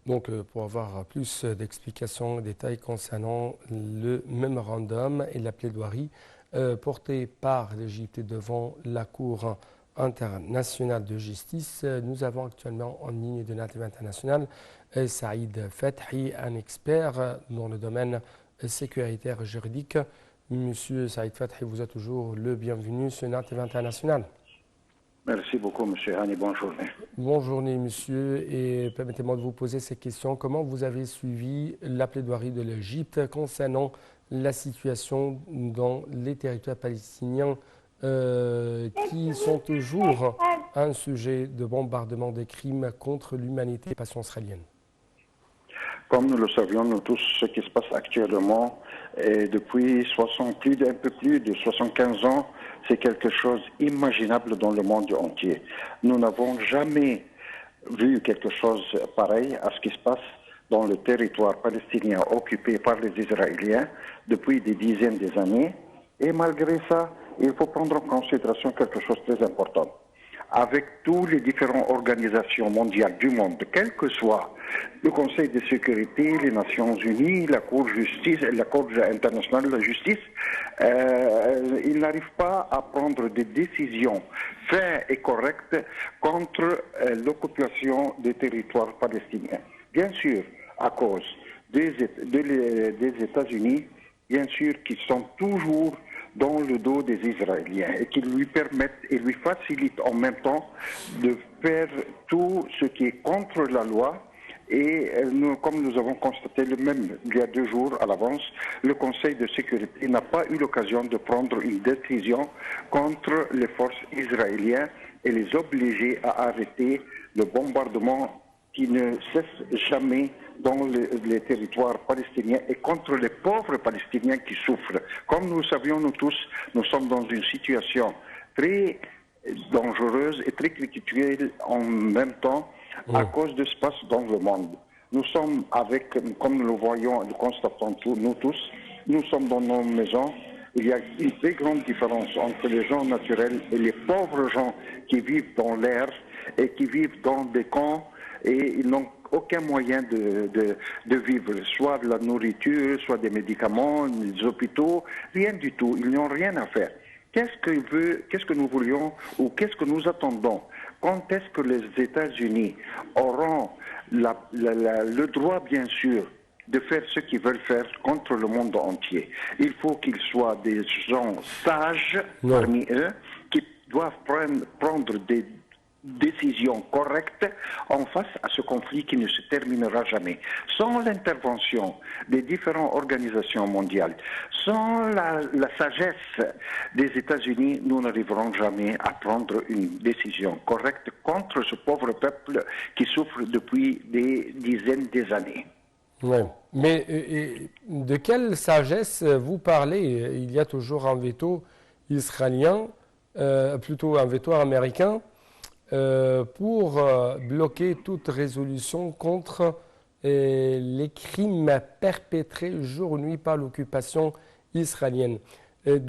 Donc, pour avoir plus d'explications, de détails concernant le mémorandum et la plaidoirie portée par l'Égypte devant la Cour internationale de justice, nous avons actuellement en ligne de l'Interview international Saïd Fathi, un expert dans le domaine sécuritaire juridique. Monsieur Saïd Fathi, vous êtes toujours le bienvenu sur l'Interview international. Merci beaucoup, Monsieur Hani. Bonne journée. Bonne journée, monsieur, et permettez-moi de vous poser ces questions. Comment vous avez suivi la plaidoirie de l'Égypte concernant la situation dans les territoires palestiniens qui sont toujours un sujet de bombardement des crimes contre l'humanité et passion israélienne? Comme nous le savions, nous tous, ce qui se passe actuellement, et depuis un peu plus de 75 ans, c'est quelque chose d'imaginable dans le monde entier. Nous n'avons jamais vu quelque chose pareil à ce qui se passe dans le territoire palestinien occupé par les Israéliens depuis des dizaines d'années. Et malgré ça, il faut prendre en considération quelque chose de très important. Avec toutes les différentes organisations mondiales du monde, quel que soit le Conseil de sécurité, les Nations Unies, la Cour internationale de la justice, ils n'arrivent pas à prendre des décisions fermes et correctes contre l'occupation des territoires palestiniens. Bien sûr, à cause des États-Unis, bien sûr, qui sont toujours dans le dos des Israéliens et qui lui permettent et lui facilitent en même temps de faire tout ce qui est contre la loi. Et comme nous avons constaté même il y a 2 jours à l'avance, le Conseil de sécurité n'a pas eu l'occasion de prendre une décision contre les forces israéliennes et les obliger à arrêter le bombardement qui ne cesse jamais dans les territoires palestiniens et contre les pauvres Palestiniens qui souffrent. Comme nous le savions, nous tous, nous sommes dans une situation très dangereuse et très conflictuelle en même temps à cause de ce qui se passe dans le monde. Nous sommes comme nous le voyons, nous constatons nous tous, nous sommes dans nos maisons. Il y a une très grande différence entre les gens naturels et les pauvres gens qui vivent dans l'air et qui vivent dans des camps et ils n'ont aucun moyen de vivre, soit de la nourriture, soit des médicaments, des hôpitaux, rien du tout. Ils n'ont rien à faire. Qu'est-ce que nous voulions ou qu'est-ce que nous attendons? Quand est-ce que les États-Unis auront le droit, bien sûr, de faire ce qu'ils veulent faire contre le monde entier? Il faut qu'ils soient des gens sages parmi eux, qui doivent prendre des décision correcte en face à ce conflit qui ne se terminera jamais. Sans l'intervention des différentes organisations mondiales, sans la sagesse des États-Unis, nous n'arriverons jamais à prendre une décision correcte contre ce pauvre peuple qui souffre depuis des dizaines d'années. Oui, mais de quelle sagesse vous parlez? Il y a toujours un veto israélien, plutôt un veto américain, pour bloquer toute résolution contre les crimes perpétrés jour et nuit par l'occupation israélienne.